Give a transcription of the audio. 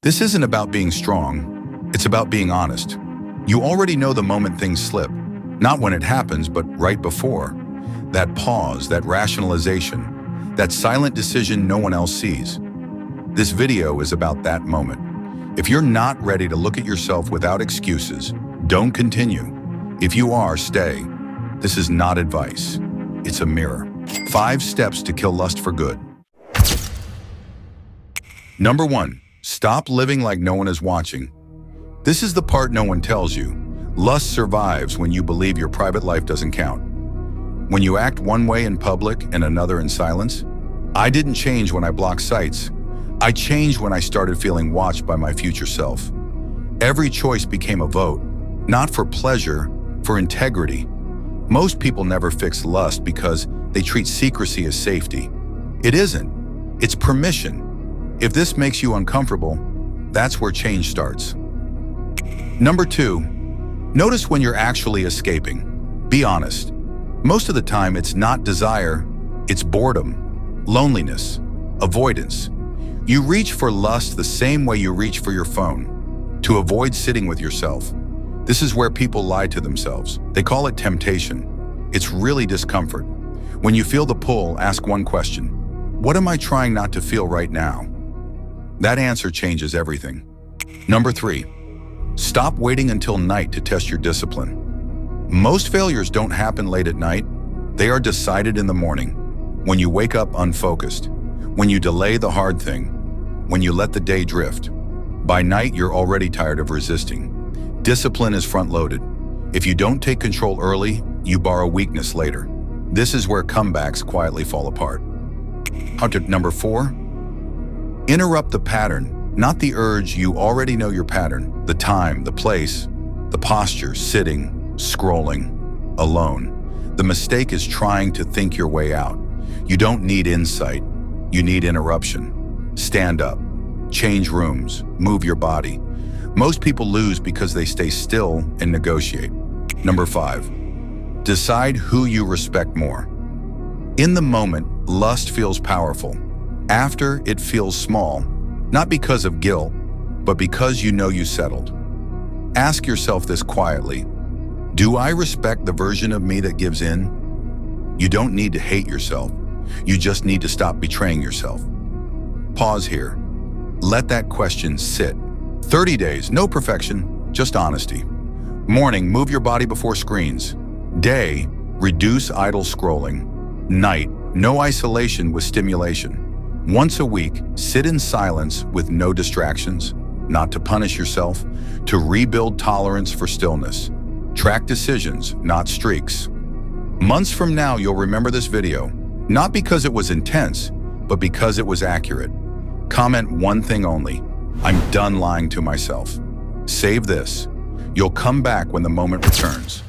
This isn't about being strong, it's about being honest. You already know the moment things slip, not when it happens, but right before. That pause, that rationalization, that silent decision no one else sees. This video is about that moment. If you're not ready to look at yourself without excuses, don't continue. If you are, stay. This is not advice, it's a mirror. 5 steps to kill lust for good. Number 1. Stop living like no one is watching. This is the part no one tells you. Lust survives when you believe your private life doesn't count. When you act one way in public and another in silence. I didn't change when I blocked sites. I changed when I started feeling watched by my future self. Every choice became a vote, not for pleasure, for integrity. Most people never fix lust because they treat secrecy as safety. It isn't. It's permission. If this makes you uncomfortable, that's where change starts. Number 2, notice when you're actually escaping. Be honest. Most of the time, it's not desire, it's boredom, loneliness, avoidance. You reach for lust the same way you reach for your phone, to avoid sitting with yourself. This is where people lie to themselves. They call it temptation. It's really discomfort. When you feel the pull, ask one question. What am I trying not to feel right now? That answer changes everything. Number 3, stop waiting until night to test your discipline. Most failures don't happen late at night. They are decided in the morning, when you wake up unfocused, when you delay the hard thing, when you let the day drift. By night, you're already tired of resisting. Discipline is front-loaded. If you don't take control early, you borrow weakness later. This is where comebacks quietly fall apart. Number 4, interrupt the pattern, not the urge. You already know your pattern. The time, the place, the posture, sitting, scrolling, alone. The mistake is trying to think your way out. You don't need insight, you need interruption. Stand up, change rooms, move your body. Most people lose because they stay still and negotiate. Number 5, decide who you respect more. In the moment, lust feels powerful. After, it feels small, not because of guilt, but because you know you settled. Ask yourself this quietly. Do I respect the version of me that gives in? You don't need to hate yourself. You just need to stop betraying yourself. Pause here. Let that question sit. 30 days, no perfection, just honesty. Morning, move your body before screens. Day, reduce idle scrolling. Night, no isolation with stimulation. Once a week, sit in silence with no distractions, not to punish yourself, to rebuild tolerance for stillness. Track decisions, not streaks. Months from now, you'll remember this video, not because it was intense, but because it was accurate. Comment one thing only: I'm done lying to myself. Save this. You'll come back when the moment returns.